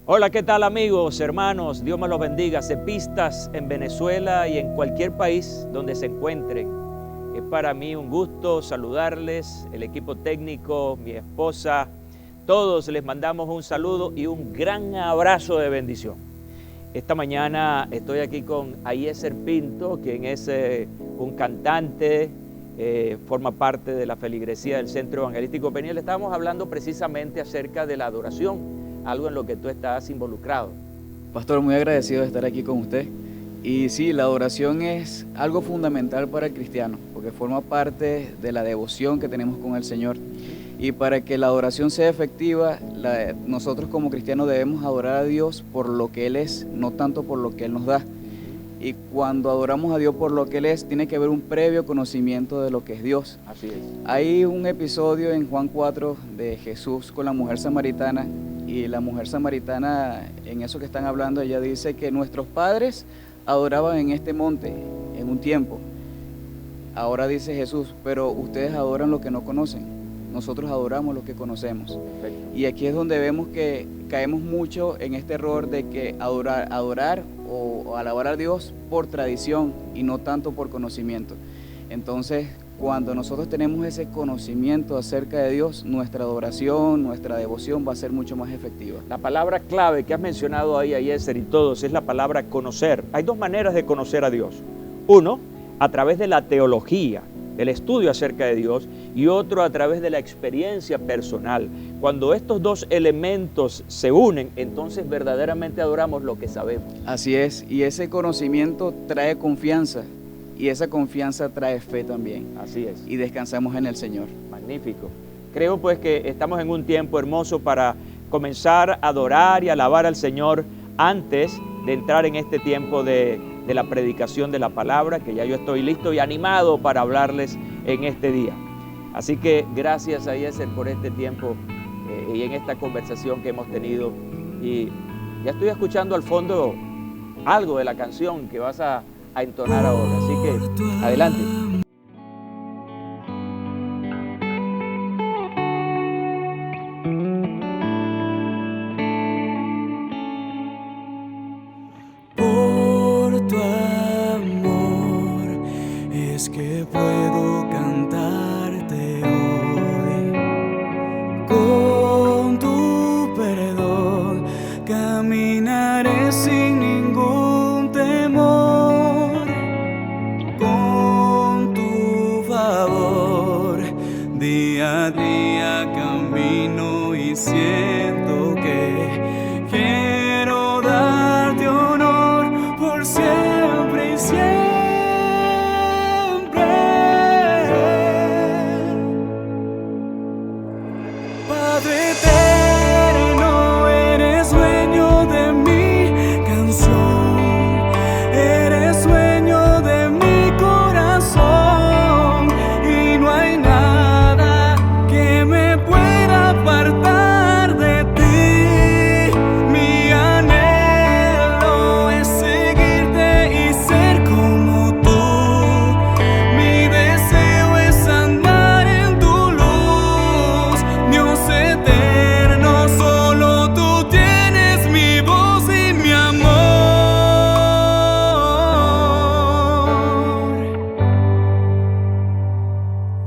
Hola, ¿qué tal amigos, hermanos? Dios me los bendiga. Cepistas en Venezuela y en cualquier país donde se encuentren. Es para mí un gusto saludarles, el equipo técnico, mi esposa, todos les mandamos un saludo y un gran abrazo de bendición. Esta mañana estoy aquí con Ayeser Pinto, quien es un cantante, forma parte de la feligresía del Centro Evangelístico Peniel. Estábamos hablando precisamente acerca de la adoración, algo en lo que tú estás involucrado. Pastor, muy agradecido de estar aquí con usted. Y sí, la adoración es algo fundamental para el cristiano, porque forma parte de la devoción que tenemos con el Señor. Y para que la adoración sea efectiva, nosotros como cristianos debemos adorar a Dios por lo que Él es, no tanto por lo que Él nos da. Y cuando adoramos a Dios por lo que Él es, tiene que haber un previo conocimiento de lo que es Dios. Así es. Hay un episodio en Juan 4 de Jesús con la mujer samaritana, y la mujer samaritana, en eso que están hablando, ella dice que nuestros padres adoraban en este monte en un tiempo. Ahora dice Jesús, pero ustedes adoran lo que no conocen. Nosotros adoramos lo que conocemos. Perfecto. Y aquí es donde vemos que caemos mucho en este error de que adorar o alabar a Dios por tradición y no tanto por conocimiento. Entonces, cuando nosotros tenemos ese conocimiento acerca de Dios, nuestra adoración, nuestra devoción va a ser mucho más efectiva. La palabra clave que has mencionado ahí, Ayeser, y todos, es la palabra conocer. Hay dos maneras de conocer a Dios. Uno, a través de la teología, el estudio acerca de Dios, y otro a través de la experiencia personal. Cuando estos dos elementos se unen, entonces verdaderamente adoramos lo que sabemos. Así es, y ese conocimiento trae confianza, y esa confianza trae fe también. Así es. Y descansamos en el Señor. Magnífico. Creo pues que estamos en un tiempo hermoso para comenzar a adorar y alabar al Señor antes de entrar en este tiempo de la predicación de la palabra, que ya yo estoy listo y animado para hablarles en este día. Así que gracias a Ayeser por este tiempo y en esta conversación que hemos tenido. Y ya estoy escuchando al fondo algo de la canción que vas a entonar ahora, así que adelante. Por tu amor es que puedo cantarte hoy, con tu perdón caminaré sin ningún temor. Día a día camino y siento que quiero darte honor por siempre y siempre. Padre eterno, eres dueño de mi canción, eres dueño de mi corazón, y no hay nada que me pueda apartar de ti. Mi anhelo es seguirte y ser como tú. Mi deseo es andar en tu luz. Dios eterno, solo tú tienes mi voz y mi amor.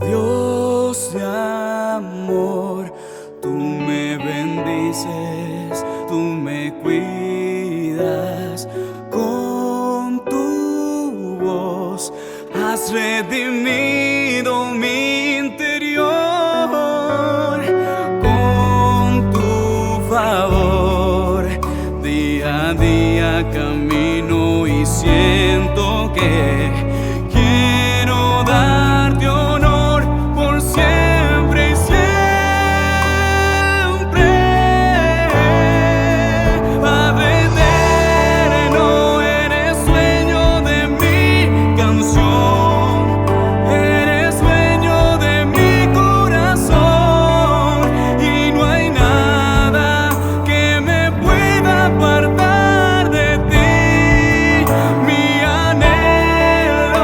Dios de amor, tú me bendices, tú me cuidas, con tu voz has redimido mi interior, con tu favor día a día camino y siento que quiero darte honor por siempre y siempre. Padre eterno, eres dueño de mi canción, eres dueño de mi corazón, y no hay nada que me pueda apartar de ti. Mi anhelo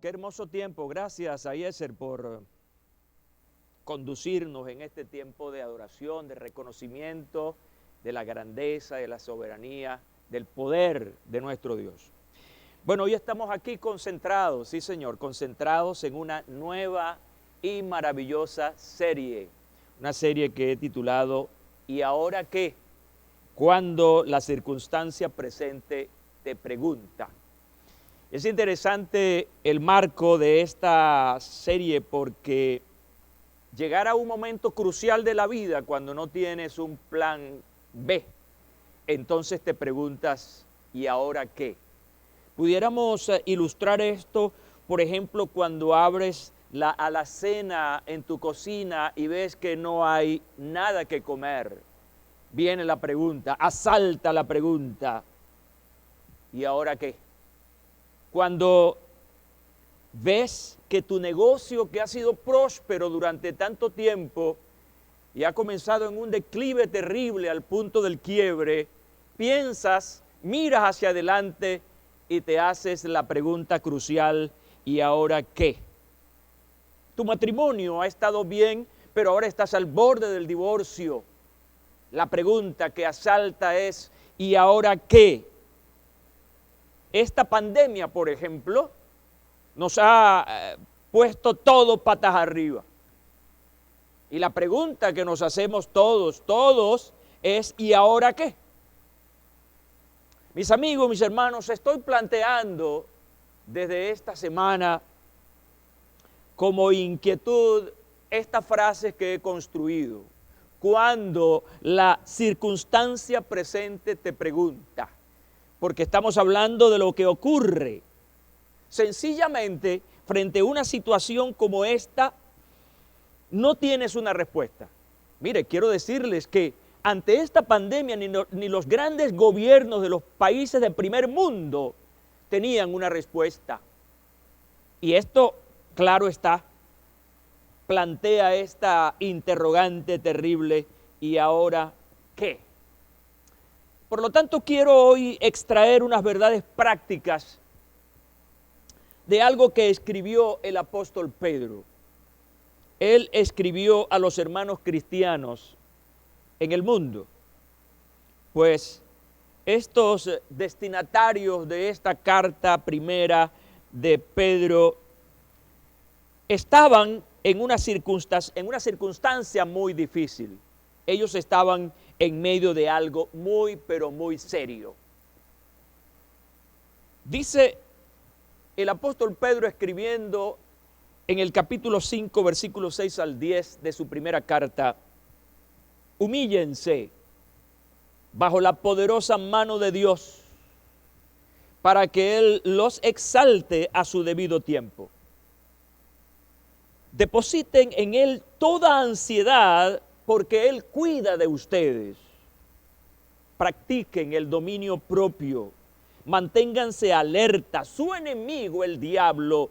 Qué hermoso tiempo. Gracias a Yeser por conducirnos en este tiempo de adoración, de reconocimiento de la grandeza, de la soberanía, del poder de nuestro Dios. Bueno, hoy estamos aquí concentrados, sí señor, concentrados en una nueva y maravillosa serie. Una serie que he titulado ¿Y ahora qué? Cuando la circunstancia presente te pregunta. Es interesante el marco de esta serie porque llegar a un momento crucial de la vida cuando no tienes un plan B, entonces te preguntas, ¿y ahora qué? Pudiéramos ilustrar esto, por ejemplo, cuando abres la alacena en tu cocina y ves que no hay nada que comer. Viene la pregunta, asalta la pregunta, ¿y ahora qué? Cuando ves que tu negocio que ha sido próspero durante tanto tiempo y ha comenzado en un declive terrible al punto del quiebre, piensas, miras hacia adelante y te haces la pregunta crucial, ¿y ahora qué? Tu matrimonio ha estado bien, pero ahora estás al borde del divorcio. La pregunta que asalta es, ¿y ahora qué? Esta pandemia, por ejemplo, nos ha puesto todo patas arriba. Y la pregunta que nos hacemos todos, es ¿y ahora qué? Mis amigos, mis hermanos, estoy planteando desde esta semana como inquietud estas frases que he construido. Cuando la circunstancia presente te pregunta, porque estamos hablando de lo que ocurre. Sencillamente, frente a una situación como esta, no tienes una respuesta. Mire, quiero decirles que ante esta pandemia ni los grandes gobiernos de los países del primer mundo tenían una respuesta. Y esto, claro está, plantea esta interrogante terrible, ¿y ahora qué? Por lo tanto, quiero hoy extraer unas verdades prácticas de algo que escribió el apóstol Pedro. Él escribió a los hermanos cristianos en el mundo, pues estos destinatarios de esta carta primera de Pedro estaban en una circunstancia muy difícil. Ellos estaban en medio de algo muy, pero muy serio. Dice el apóstol Pedro escribiendo en el capítulo 5, versículos 6 al 10 de su primera carta, humíllense bajo la poderosa mano de Dios para que Él los exalte a su debido tiempo. Depositen en Él toda ansiedad porque Él cuida de ustedes. Practiquen el dominio propio. Manténganse alerta. Su enemigo, el diablo,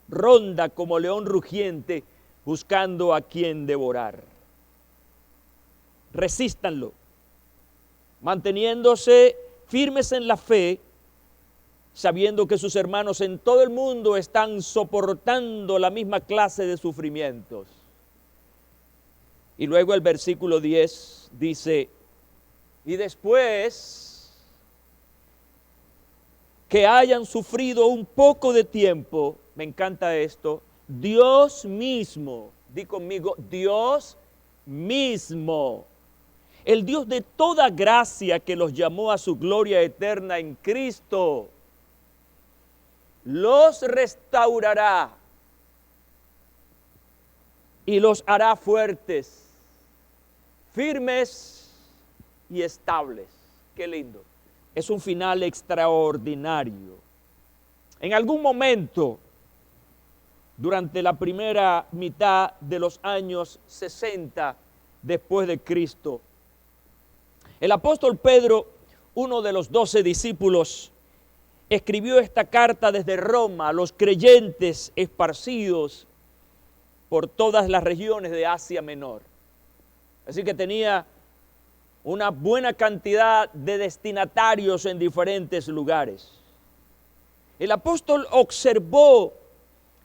ronda como león rugiente buscando a quien devorar. Resístanlo, manteniéndose firmes en la fe, sabiendo que sus hermanos en todo el mundo están soportando la misma clase de sufrimientos. Y luego el versículo 10 dice, y después que hayan sufrido un poco de tiempo, me encanta esto, Dios mismo, di conmigo, Dios mismo, el Dios de toda gracia que los llamó a su gloria eterna en Cristo, los restaurará y los hará fuertes, firmes y estables. Qué lindo. Es un final extraordinario. En algún momento, durante la primera mitad de los años 60 después de Cristo, el apóstol Pedro, uno de los 12 discípulos, escribió esta carta desde Roma a los creyentes esparcidos por todas las regiones de Asia Menor. Así que tenía una buena cantidad de destinatarios en diferentes lugares. El apóstol observó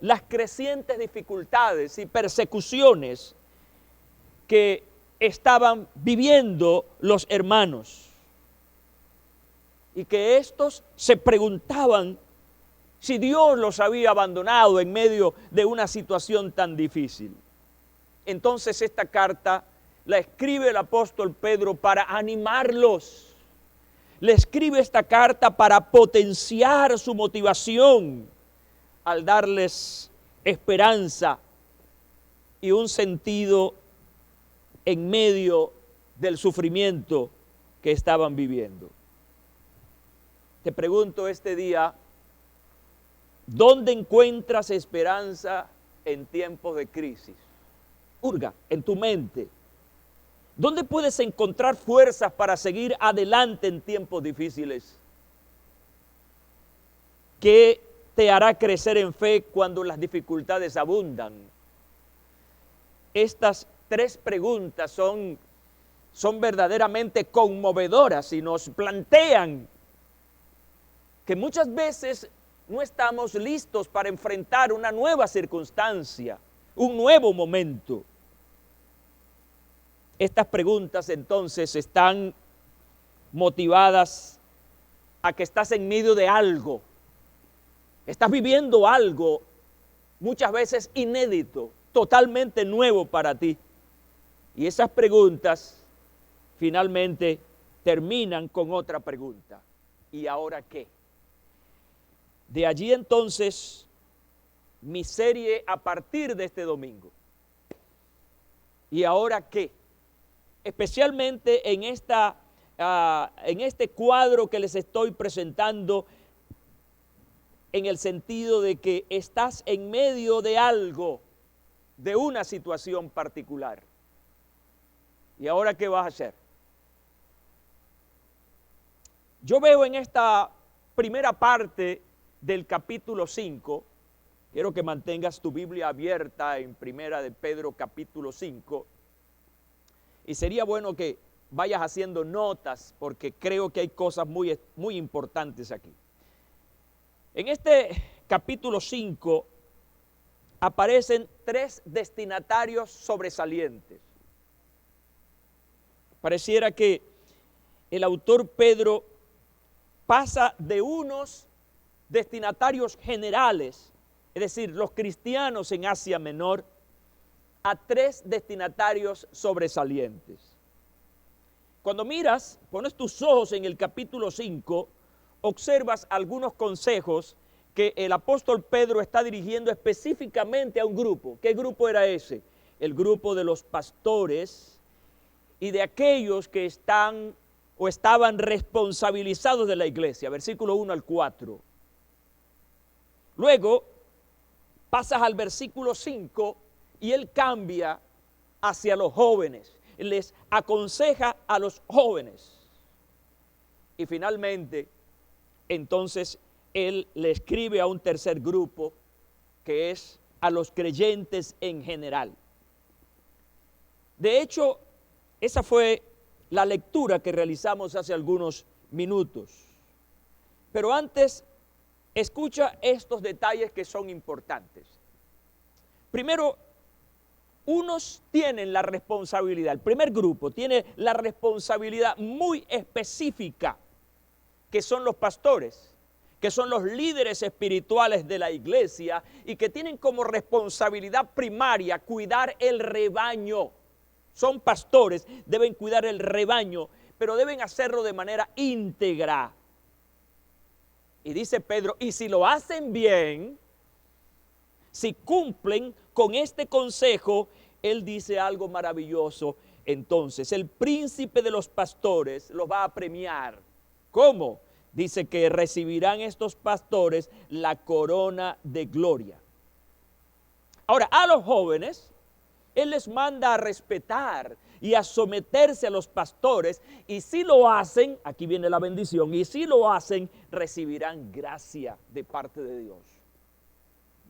las crecientes dificultades y persecuciones que estaban viviendo los hermanos, y que estos se preguntaban si Dios los había abandonado en medio de una situación tan difícil. Entonces esta carta la escribe el apóstol Pedro para animarlos. Le escribe esta carta para potenciar su motivación al darles esperanza y un sentido en medio del sufrimiento que estaban viviendo. Te pregunto este día, ¿dónde encuentras esperanza en tiempos de crisis? Hurga en tu mente. ¿Dónde puedes encontrar fuerzas para seguir adelante en tiempos difíciles? ¿Qué te hará crecer en fe cuando las dificultades abundan? Estas tres preguntas son verdaderamente conmovedoras y nos plantean que muchas veces no estamos listos para enfrentar una nueva circunstancia, un nuevo momento. Estas preguntas entonces están motivadas a que estás en medio de algo, estás viviendo algo muchas veces inédito, totalmente nuevo para ti. Y esas preguntas finalmente terminan con otra pregunta: ¿y ahora qué? De allí entonces mi serie a partir de este domingo. ¿Y ahora qué? Especialmente en este cuadro que les estoy presentando, en el sentido de que estás en medio de algo, de una situación particular. ¿Y ahora qué vas a hacer? Yo veo en esta primera parte del capítulo 5, quiero que mantengas tu Biblia abierta en Primera de Pedro capítulo 5, y sería bueno que vayas haciendo notas porque creo que hay cosas muy, muy importantes aquí. En este capítulo 5 aparecen tres destinatarios sobresalientes. Pareciera que el autor Pedro pasa de unos destinatarios generales, es decir, los cristianos en Asia Menor, a tres destinatarios sobresalientes. Cuando miras, pones tus ojos en el capítulo 5, observas algunos consejos que el apóstol Pedro está dirigiendo específicamente a un grupo. ¿Qué grupo era ese? El grupo de los pastores y de aquellos que están o estaban responsabilizados de la iglesia. Versículo 1 al 4. Luego pasas al versículo 5 y él cambia hacia los jóvenes. Les aconseja a los jóvenes. Y finalmente, entonces, él le escribe a un tercer grupo, que es a los creyentes en general. De hecho, esa fue la lectura que realizamos hace algunos minutos. Pero antes, escucha estos detalles que son importantes. Primero, unos tienen la responsabilidad, el primer grupo tiene la responsabilidad muy específica, que son los pastores, que son los líderes espirituales de la iglesia y que tienen como responsabilidad primaria cuidar el rebaño. Son pastores, deben cuidar el rebaño, pero deben hacerlo de manera íntegra. Y dice Pedro, y si lo hacen bien, si cumplen con este consejo, él dice algo maravilloso. Entonces, el príncipe de los pastores los va a premiar. ¿Cómo? Dice que recibirán estos pastores la corona de gloria. Ahora, a los jóvenes, él les manda a respetar y a someterse a los pastores, y si lo hacen, aquí viene la bendición, y si lo hacen, recibirán gracia de parte de Dios.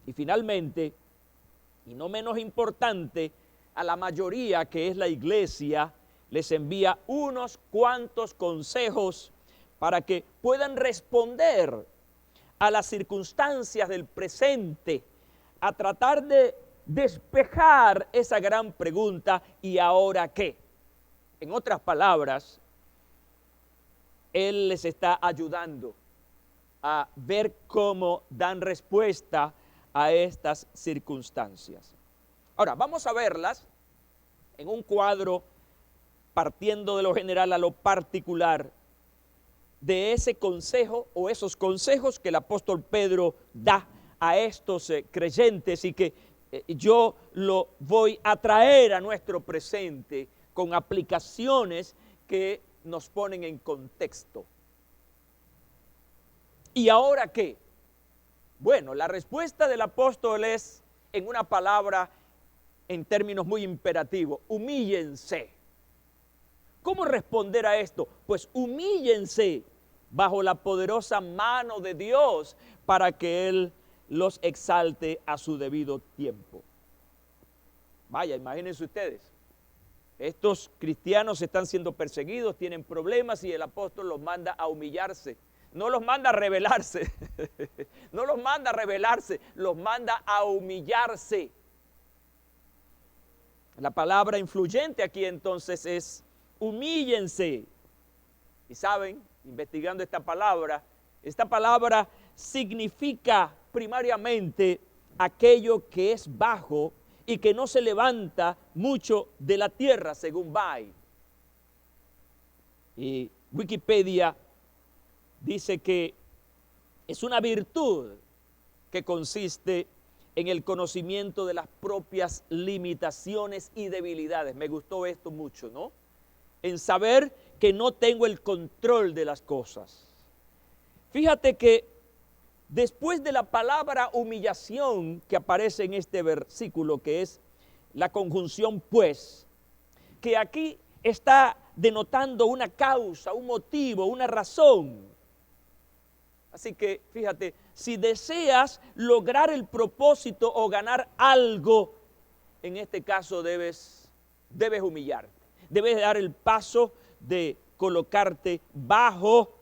Y finalmente, y no menos importante, a la mayoría que es la iglesia, les envía unos cuantos consejos para que puedan responder a las circunstancias del presente, a tratar de despejar esa gran pregunta, ¿y ahora qué? En otras palabras, Él les está ayudando a ver cómo dan respuesta a estas circunstancias. Ahora, vamos a verlas en un cuadro partiendo de lo general a lo particular de ese consejo o esos consejos que el apóstol Pedro da a estos creyentes y que yo lo voy a traer a nuestro presente con aplicaciones que nos ponen en contexto. ¿Y ahora qué? Bueno, la respuesta del apóstol es en una palabra en términos muy imperativos: humíllense. ¿Cómo responder a esto? Pues humíllense bajo la poderosa mano de Dios para que Él los exalte a su debido tiempo. Vaya, imagínense ustedes, estos cristianos están siendo perseguidos, tienen problemas y el apóstol los manda a humillarse. No los manda a rebelarse, no los manda a rebelarse, los manda a humillarse. La palabra influyente aquí entonces es humíllense. Y saben, investigando esta palabra significa primariamente aquello que es bajo y que no se levanta mucho de la tierra, según Bay. Y Wikipedia dice que es una virtud que consiste en el conocimiento de las propias limitaciones y debilidades. Me gustó esto mucho, ¿no? En saber que no tengo el control de las cosas. Fíjate que después de la palabra humillación que aparece en este versículo, que es la conjunción pues, que aquí está denotando una causa, un motivo, una razón. Así que fíjate, si deseas lograr el propósito o ganar algo, en este caso debes humillarte. Debes dar el paso de colocarte bajo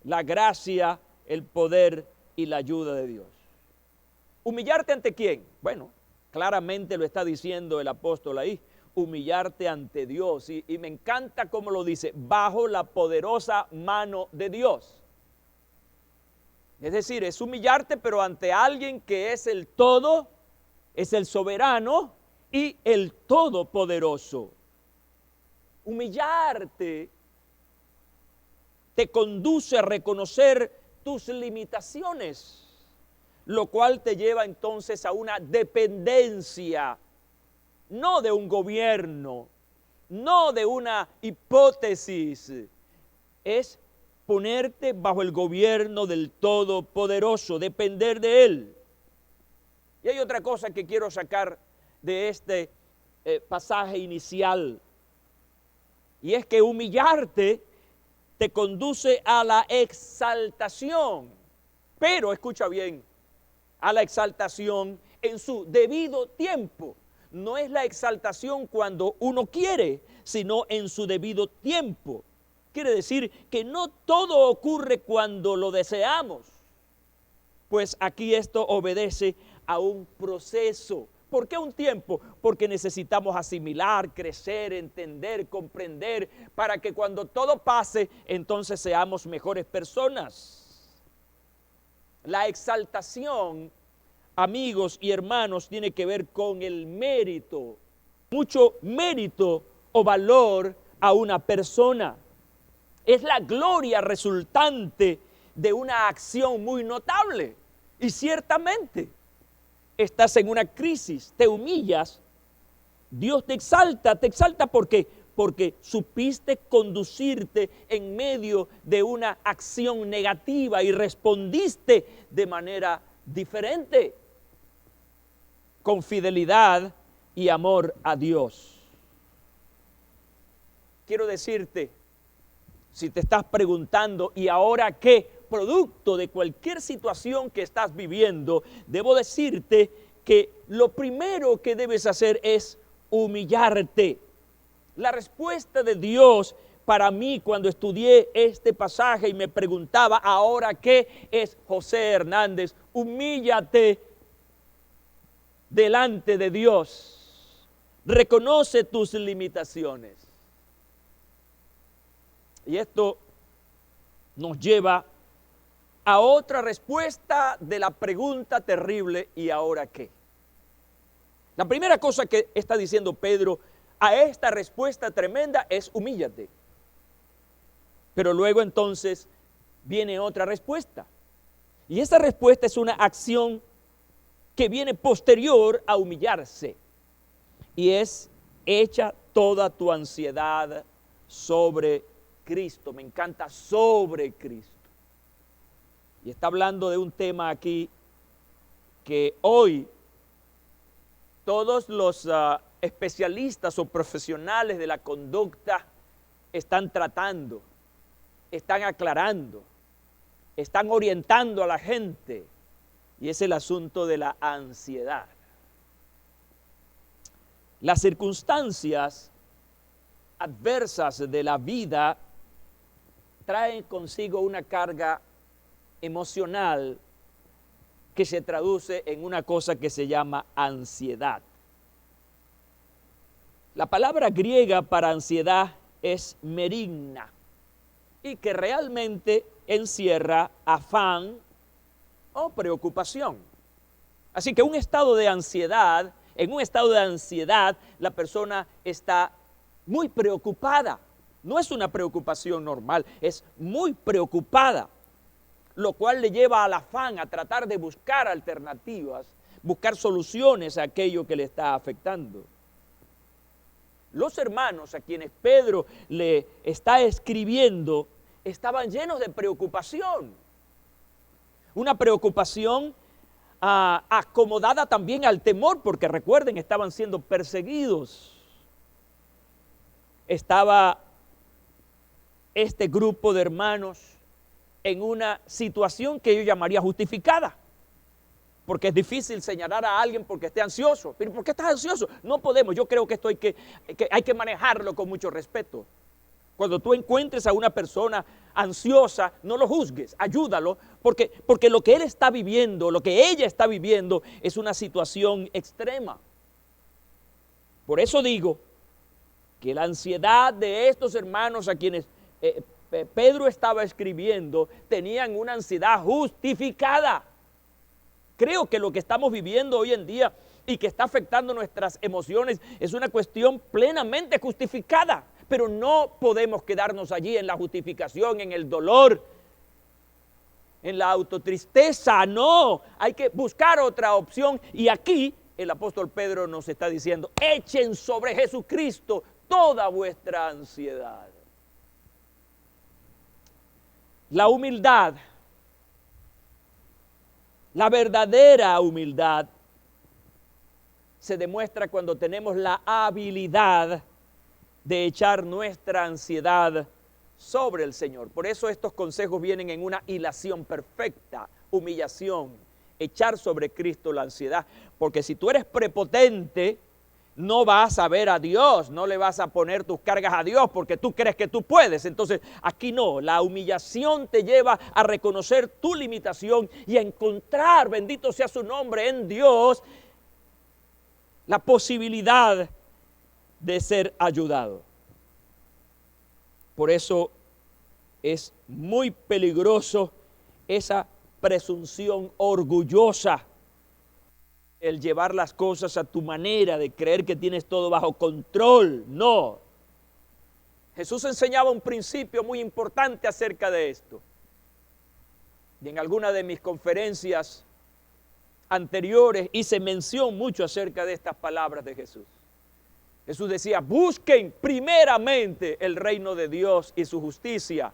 la gracia, el poder y la ayuda de Dios. ¿Humillarte ante quién? Bueno, claramente lo está diciendo el apóstol ahí. Humillarte ante Dios. Y me encanta cómo lo dice, bajo la poderosa mano de Dios. Es decir, es humillarte, pero ante alguien que es el todo, es el soberano y el todopoderoso. Humillarte te conduce a reconocer tus limitaciones, lo cual te lleva entonces a una dependencia, no de un gobierno, no de una hipótesis, es ponerte bajo el gobierno del Todopoderoso, depender de Él. Y hay otra cosa que quiero sacar de este pasaje inicial, y es que humillarte te conduce a la exaltación, pero escucha bien, a la exaltación en su debido tiempo. No es la exaltación cuando uno quiere, sino en su debido tiempo. Quiere decir que no todo ocurre cuando lo deseamos, pues aquí esto obedece a un proceso. ¿Por qué un tiempo? Porque necesitamos asimilar, crecer, entender, comprender, para que cuando todo pase, entonces seamos mejores personas. La exaltación, amigos y hermanos, tiene que ver con el mérito, mucho mérito o valor a una persona. Es la gloria resultante de una acción muy notable. Y ciertamente, estás en una crisis, te humillas, Dios te exalta ¿por qué? Porque supiste conducirte en medio de una acción negativa y respondiste de manera diferente, con fidelidad y amor a Dios. Quiero decirte, si te estás preguntando, ¿y ahora qué? Producto de cualquier situación que estás viviendo, debo decirte que lo primero que debes hacer es humillarte. La respuesta de Dios para mí cuando estudié este pasaje y me preguntaba, ¿ahora qué? Es José Hernández, humíllate. delante de Dios. Reconoce tus limitaciones. Y esto nos lleva a otra respuesta de la pregunta terrible: ¿y ahora qué? La primera cosa que está diciendo Pedro a esta respuesta tremenda es: humíllate. Pero luego entonces viene otra respuesta. Y esa respuesta es una acción que viene posterior a humillarse. Y es: echa toda tu ansiedad sobre Cristo. Me encanta, sobre Cristo. Y está hablando de un tema aquí que hoy todos los especialistas o profesionales de la conducta están tratando, están aclarando, están orientando a la gente, y es el asunto de la ansiedad. Las circunstancias adversas de la vida traen consigo una carga emocional que se traduce en una cosa que se llama ansiedad. La palabra griega para ansiedad es merigna, y que realmente encierra afán o preocupación. Así que un estado de ansiedad, en un estado de ansiedad, la persona está muy preocupada. No es una preocupación normal, es muy preocupada, lo cual le lleva al afán, a tratar de buscar alternativas, buscar soluciones a aquello que le está afectando. Los hermanos a quienes Pedro le está escribiendo estaban llenos de preocupación. Una preocupación acomodada también al temor, porque recuerden, estaban siendo perseguidos. Estaba este grupo de hermanos en una situación que yo llamaría justificada, porque es difícil señalar a alguien porque esté ansioso. ¿Pero por qué estás ansioso? No podemos. Yo creo que esto hay que manejarlo con mucho respeto. Cuando tú encuentres a una persona ansiosa, no lo juzgues, ayúdalo, porque lo que él está viviendo, lo que ella está viviendo, es una situación extrema. Por eso digo que la ansiedad de estos hermanos a quienes Pedro estaba escribiendo, tenían una ansiedad justificada. Creo que lo que estamos viviendo hoy en día y que está afectando nuestras emociones es una cuestión plenamente justificada. Pero no podemos quedarnos allí en la justificación, en el dolor, en la autotristeza. No, hay que buscar otra opción. Y aquí el apóstol Pedro nos está diciendo: echen sobre Jesucristo toda vuestra ansiedad. La humildad, la verdadera humildad, se demuestra cuando tenemos la habilidad de echar nuestra ansiedad sobre el Señor. Por eso estos consejos vienen en una hilación perfecta: humillación, echar sobre Cristo la ansiedad. Porque si tú eres prepotente, no vas a ver a Dios, no le vas a poner tus cargas a Dios porque tú crees que tú puedes. Entonces aquí no, la humillación te lleva a reconocer tu limitación y a encontrar, bendito sea su nombre, en Dios la posibilidad de ser ayudado. Por eso es muy peligroso esa presunción orgullosa, el llevar las cosas a tu manera, de creer que tienes todo bajo control. No. Jesús enseñaba un principio muy importante acerca de esto. Y en alguna de mis conferencias anteriores hice mención mucho acerca de estas palabras de Jesús. Jesús decía: busquen primeramente el reino de Dios y su justicia,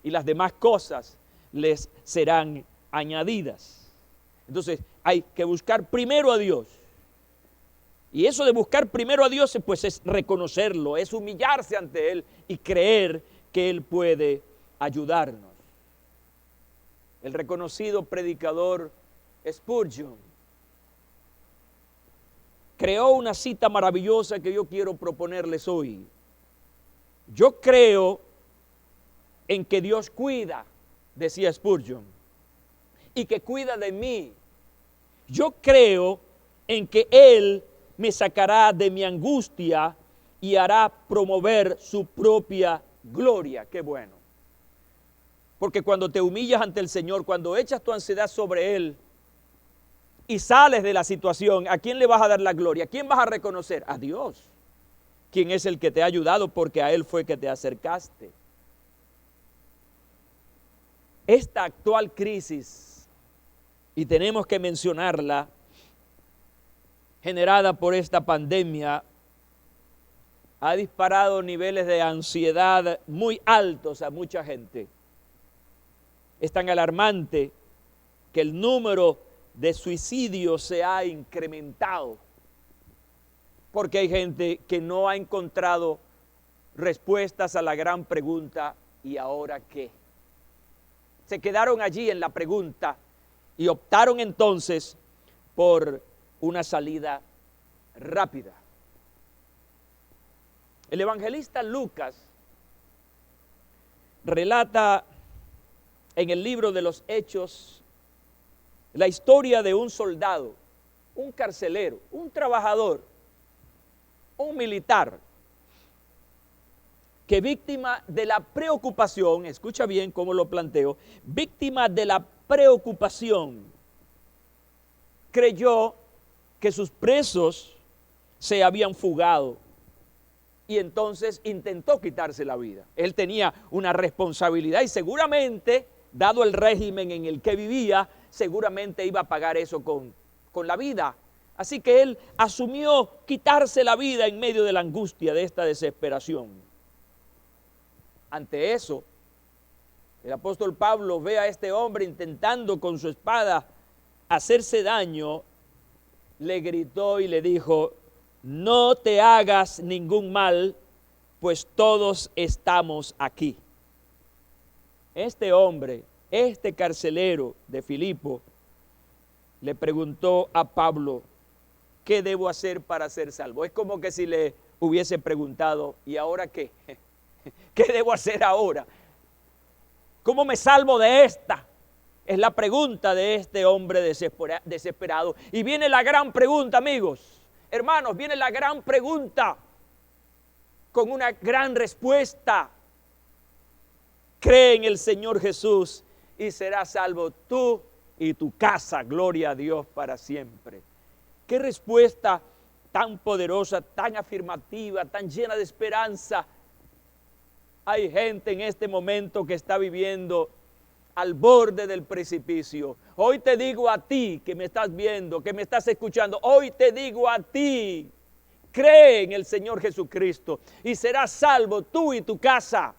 y las demás cosas les serán añadidas. Entonces hay que buscar primero a Dios. Y eso de buscar primero a Dios, pues es reconocerlo, es humillarse ante Él y creer que Él puede ayudarnos. El reconocido predicador Spurgeon creó una cita maravillosa que yo quiero proponerles hoy. Yo creo en que Dios cuida, decía Spurgeon, y que cuida de mí. Yo creo en que Él me sacará de mi angustia y hará promover su propia gloria. Qué bueno. Porque cuando te humillas ante el Señor, cuando echas tu ansiedad sobre Él y sales de la situación, ¿a quién le vas a dar la gloria? ¿A quién vas a reconocer? A Dios, quien es el que te ha ayudado, porque a Él fue que te acercaste. Esta actual crisis, y tenemos que mencionarla, generada por esta pandemia, ha disparado niveles de ansiedad muy altos a mucha gente. Es tan alarmante que el número de suicidios se ha incrementado, porque hay gente que no ha encontrado respuestas a la gran pregunta, ¿y ahora qué? Se quedaron allí en la pregunta y optaron entonces por una salida rápida. El evangelista Lucas relata en el libro de los Hechos la historia de un soldado, un carcelero, un trabajador, un militar, que víctima de la preocupación, escucha bien cómo lo planteo, víctima de la preocupación, creyó que sus presos se habían fugado y entonces intentó quitarse la vida. Él tenía una responsabilidad y seguramente, dado el régimen en el que vivía, seguramente iba a pagar eso con la vida. Así que él asumió quitarse la vida en medio de la angustia, de esta desesperación. Ante eso, el apóstol Pablo ve a este hombre intentando con su espada hacerse daño, le gritó y le dijo: no te hagas ningún mal, pues todos estamos aquí. Este hombre, este carcelero de Filipo, le preguntó a Pablo: ¿qué debo hacer para ser salvo? Es como que si le hubiese preguntado: ¿y ahora qué? ¿Qué debo hacer ahora? ¿Cómo me salvo de esta? Es la pregunta de este hombre desesperado. Y viene la gran pregunta, amigos, hermanos, viene la gran pregunta con una gran respuesta. Cree en el Señor Jesús y serás salvo tú y tu casa. Gloria a Dios para siempre. Qué respuesta tan poderosa, tan afirmativa, tan llena de esperanza. Hay gente en este momento que está viviendo al borde del precipicio. Hoy te digo a ti que me estás viendo, que me estás escuchando, hoy te digo a ti, cree en el Señor Jesucristo y serás salvo tú y tu casa.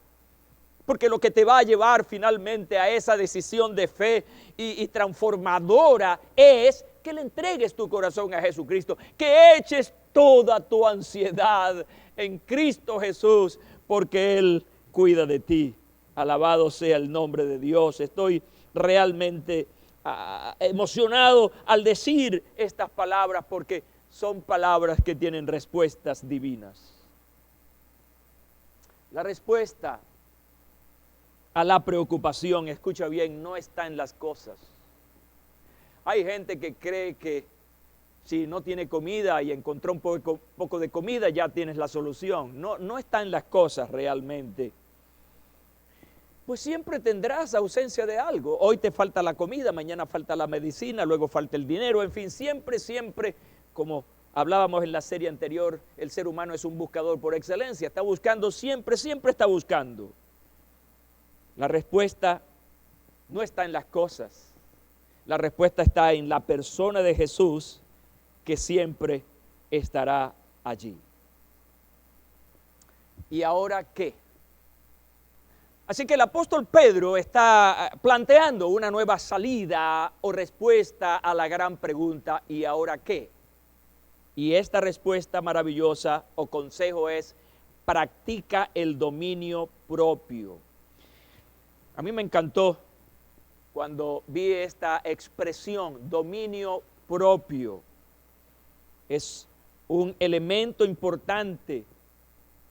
Porque lo que te va a llevar finalmente a esa decisión de fe y transformadora es que le entregues tu corazón a Jesucristo, que eches toda tu ansiedad en Cristo Jesús, porque Él cuida de ti. Alabado sea el nombre de Dios. Estoy realmente emocionado al decir estas palabras, porque son palabras que tienen respuestas divinas. La respuesta a la preocupación, escucha bien, no está en las cosas. Hay gente que cree que si no tiene comida y encontró un poco de comida, ya tienes la solución. No está en las cosas realmente. Pues siempre tendrás ausencia de algo. Hoy te falta la comida, mañana falta la medicina, luego falta el dinero, en fin, siempre, como hablábamos en la serie anterior, el ser humano es un buscador por excelencia, está buscando siempre está buscando. La respuesta no está en las cosas, la respuesta está en la persona de Jesús, que siempre estará allí. ¿Y ahora qué? Así que el apóstol Pedro está planteando una nueva salida o respuesta a la gran pregunta: ¿y ahora qué? Y esta respuesta maravillosa o consejo es: practica el dominio propio. A mí me encantó cuando vi esta expresión, dominio propio. Es un elemento importante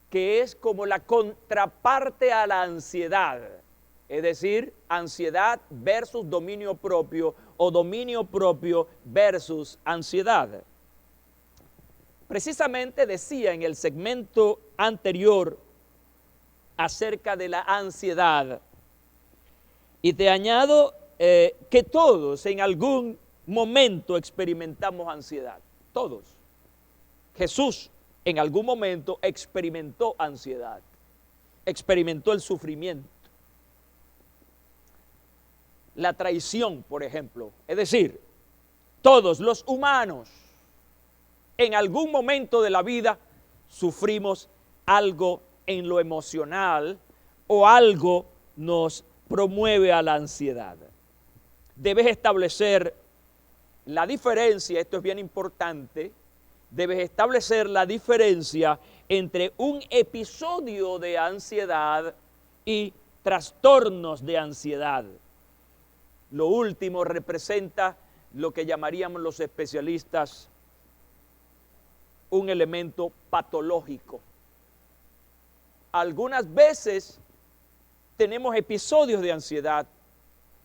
que es como la contraparte a la ansiedad, es decir, ansiedad versus dominio propio o dominio propio versus ansiedad. precisamente decía en el segmento anterior acerca de la ansiedad, y te añado que todos en algún momento experimentamos ansiedad, todos. Jesús en algún momento experimentó ansiedad, experimentó el sufrimiento, la traición, por ejemplo. Es decir, todos los humanos en algún momento de la vida sufrimos algo en lo emocional o algo nos promueve a la ansiedad. Debes establecer la diferencia, esto es bien importante, debes establecer la diferencia entre un episodio de ansiedad y trastornos de ansiedad. Lo último representa lo que llamaríamos los especialistas un elemento patológico. Algunas veces tenemos episodios de ansiedad,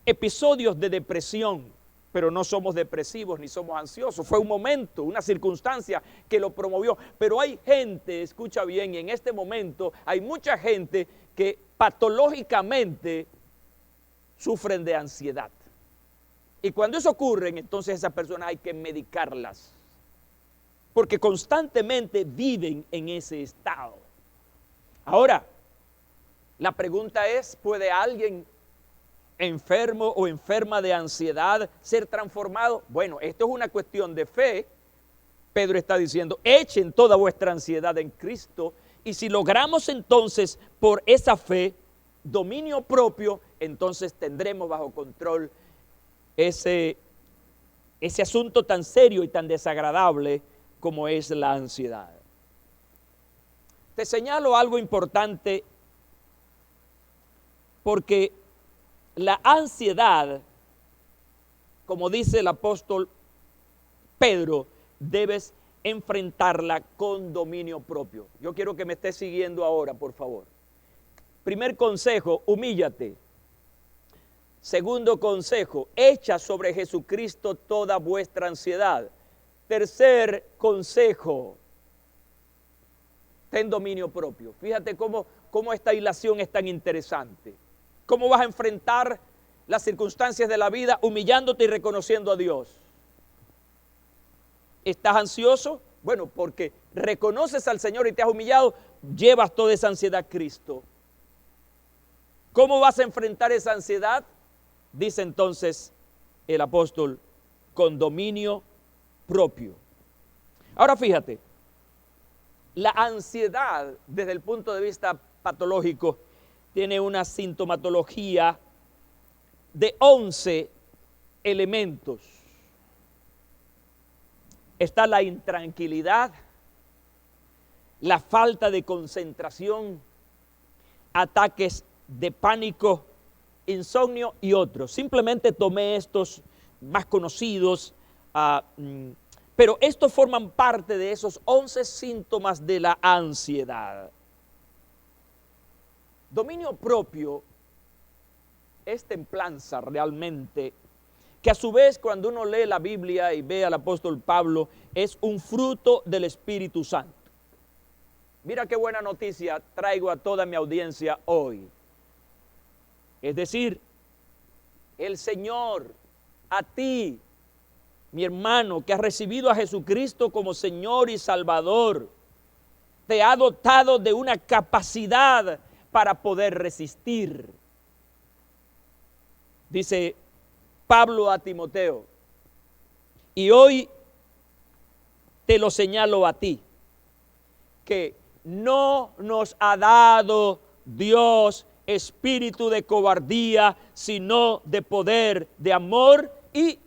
episodios de depresión, pero no somos depresivos ni somos ansiosos. Fue un momento, una circunstancia que lo promovió. Pero hay gente, escucha bien, y en este momento hay mucha gente que patológicamente sufren de ansiedad. Y cuando eso ocurre, entonces esas personas hay que medicarlas, porque constantemente viven en ese estado. Ahora, la pregunta es, ¿puede alguien enfermo o enferma de ansiedad ser transformado? Bueno, esto es una cuestión de fe. Pedro está diciendo, echen toda vuestra ansiedad en Cristo, y si logramos entonces por esa fe dominio propio, entonces tendremos bajo control ese asunto tan serio y tan desagradable como es la ansiedad. Te señalo algo importante, porque la ansiedad, como dice el apóstol Pedro, debes enfrentarla con dominio propio. Yo quiero que me estés siguiendo ahora, por favor. Primer consejo, humíllate. Segundo consejo, echa sobre Jesucristo toda vuestra ansiedad. Tercer consejo, ten dominio propio. Fíjate cómo esta hilación es tan interesante. ¿Cómo vas a enfrentar las circunstancias de la vida? Humillándote y reconociendo a Dios. ¿Estás ansioso? Bueno, porque reconoces al Señor y te has humillado, llevas toda esa ansiedad a Cristo. ¿Cómo vas a enfrentar esa ansiedad? Dice entonces el apóstol, con dominio propio. Ahora fíjate, la ansiedad desde el punto de vista patológico tiene una sintomatología de 11 elementos. Está la intranquilidad, la falta de concentración, ataques de pánico, insomnio y otros. Simplemente tomé estos más conocidos, pero estos forman parte de esos 11 síntomas de la ansiedad. Dominio propio es templanza realmente, que a su vez cuando uno lee la Biblia y ve al apóstol Pablo, es un fruto del Espíritu Santo. Mira qué buena noticia traigo a toda mi audiencia hoy. Es decir, el Señor a ti, mi hermano, que has recibido a Jesucristo como Señor y Salvador, te ha dotado de una capacidad para poder resistir. Dice Pablo a Timoteo, y hoy te lo señalo a ti, que no nos ha dado Dios espíritu de cobardía, sino de poder, de amor y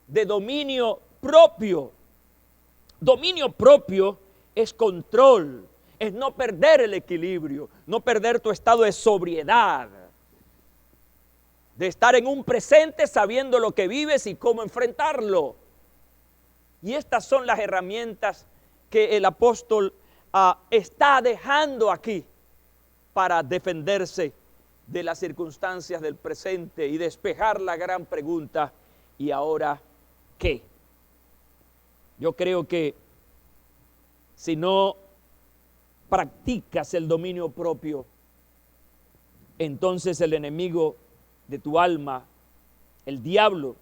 de dominio propio. Dominio propio es control, es no perder el equilibrio, no perder tu estado de sobriedad, de estar en un presente sabiendo lo que vives y cómo enfrentarlo. Y estas son las herramientas que el apóstol está dejando aquí para defenderse de las circunstancias del presente y despejar la gran pregunta, ¿y ahora qué? Yo creo que si no practicas el dominio propio, entonces el enemigo de tu alma, el diablo,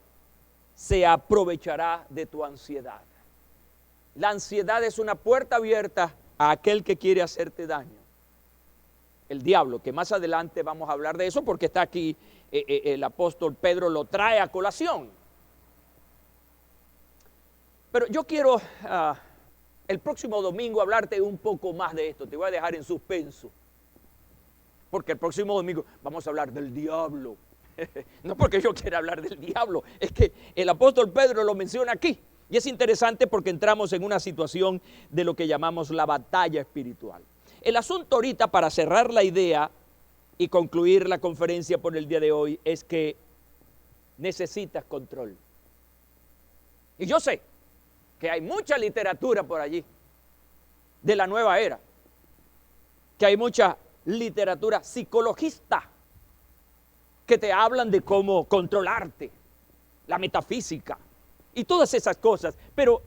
se aprovechará de tu ansiedad. La ansiedad es una puerta abierta a aquel que quiere hacerte daño. El diablo, que más adelante vamos a hablar de eso porque está aquí, el apóstol Pedro lo trae a colación. Pero yo quiero el próximo domingo hablarte un poco más de esto. Te voy a dejar en suspenso. Porque el próximo domingo vamos a hablar del diablo. No porque yo quiera hablar del diablo, es que el apóstol Pedro lo menciona aquí. Y es interesante porque entramos en una situación de lo que llamamos la batalla espiritual. El asunto ahorita, para cerrar la idea y concluir la conferencia por el día de hoy, es que necesitas control. Y yo sé que hay mucha literatura por allí de la nueva era, que hay mucha literatura psicologista que te hablan de cómo controlarte, la metafísica y todas esas cosas, pero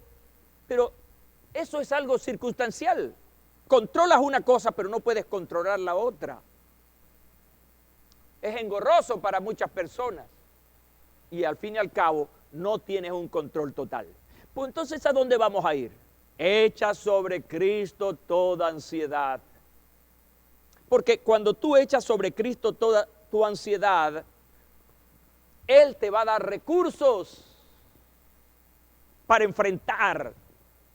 eso es algo circunstancial. Controlas una cosa, pero no puedes controlar la otra. Es engorroso para muchas personas y al fin y al cabo no tienes un control total. Pues entonces, ¿a dónde vamos a ir? Echa sobre Cristo toda ansiedad. Porque cuando tú echas sobre Cristo toda tu ansiedad, Él te va a dar recursos para enfrentar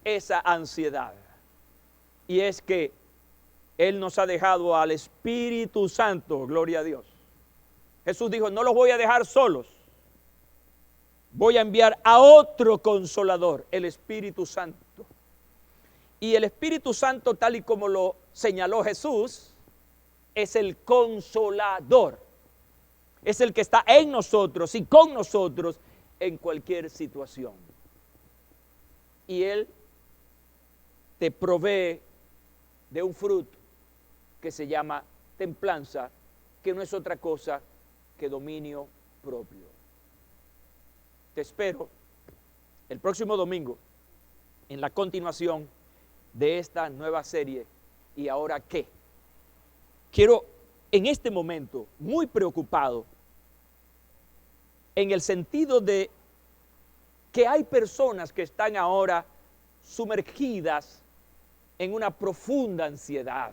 esa ansiedad. Y es que Él nos ha dejado al Espíritu Santo, gloria a Dios. Jesús dijo, no los voy a dejar solos. Voy a enviar a otro consolador, el Espíritu Santo. Y el Espíritu Santo, tal y como lo señaló Jesús, es el consolador. Es el que está en nosotros y con nosotros en cualquier situación. Y Él te provee de un fruto que se llama templanza, que no es otra cosa que dominio propio. Te espero el próximo domingo en la continuación de esta nueva serie. ¿Y ahora qué? Quiero en este momento, muy preocupado, en el sentido de que hay personas que están ahora sumergidas en una profunda ansiedad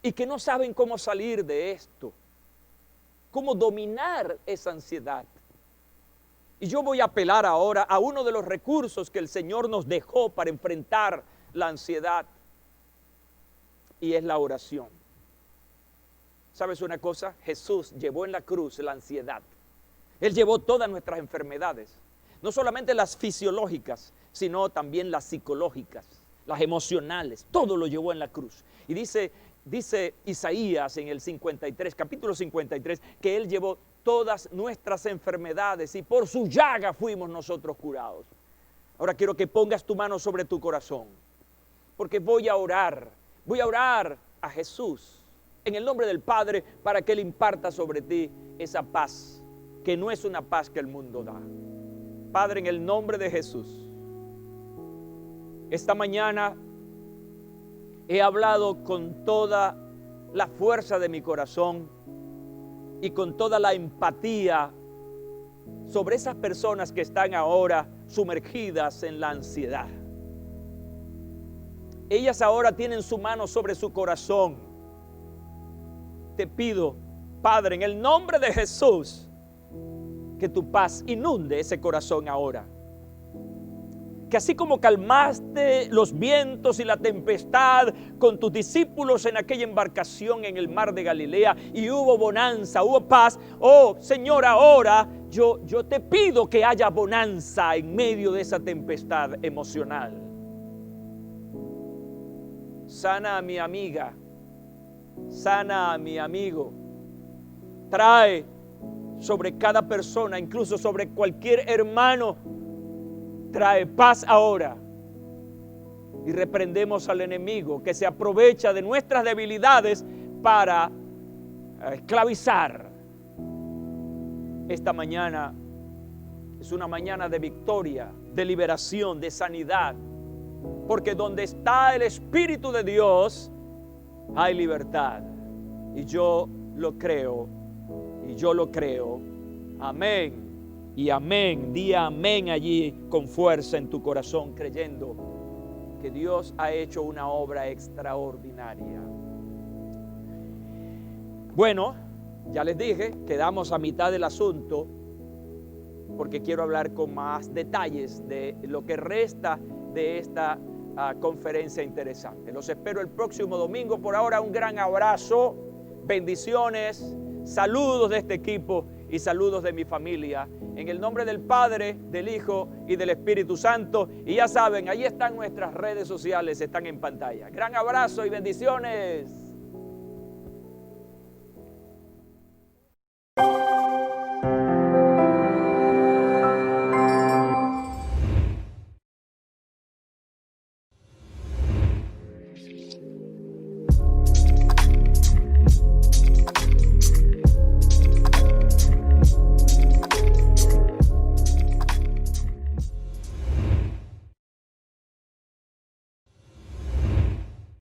y que no saben cómo salir de esto, cómo dominar esa ansiedad. Y yo voy a apelar ahora a uno de los recursos que el Señor nos dejó para enfrentar la ansiedad, y es la oración. ¿Sabes una cosa? Jesús llevó en la cruz la ansiedad. Él llevó todas nuestras enfermedades, no solamente las fisiológicas, sino también las psicológicas, las emocionales, todo lo llevó en la cruz. Y dice Isaías en el 53, capítulo 53, que Él llevó todas nuestras enfermedades y por su llaga fuimos nosotros curados. Ahora quiero que pongas tu mano sobre tu corazón, porque voy a orar a Jesús en el nombre del Padre para que Él imparta sobre ti esa paz, que no es una paz que el mundo da. Padre, en el nombre de Jesús, esta mañana he hablado con toda la fuerza de mi corazón y con toda la empatía sobre esas personas que están ahora sumergidas en la ansiedad. Ellas ahora tienen su mano sobre su corazón. Te pido, Padre, en el nombre de Jesús, que tu paz inunde ese corazón ahora. Que así como calmaste los vientos y la tempestad con tus discípulos en aquella embarcación en el mar de Galilea y hubo bonanza, hubo paz, oh Señor, ahora yo te pido que haya bonanza en medio de esa tempestad emocional. Sana a mi amiga, sana a mi amigo, trae sobre cada persona, incluso sobre cualquier hermano, trae paz ahora. Y reprendemos al enemigo que se aprovecha de nuestras debilidades para esclavizar. Esta mañana es una mañana de victoria, de liberación, de sanidad. porque donde está el Espíritu de Dios, hay libertad. Y yo lo creo, y yo lo creo. Amén. Y amén. Di amén allí con fuerza en tu corazón, creyendo que Dios ha hecho una obra extraordinaria. Bueno, ya les dije, quedamos a mitad del asunto, porque quiero hablar con más detalles de lo que resta de esta conferencia interesante. Los espero el próximo domingo. Por ahora, un gran abrazo, bendiciones, saludos de este equipo y saludos de mi familia. En el nombre del Padre, del Hijo y del Espíritu Santo. Y ya saben, ahí están nuestras redes sociales, están en pantalla. Gran abrazo y bendiciones.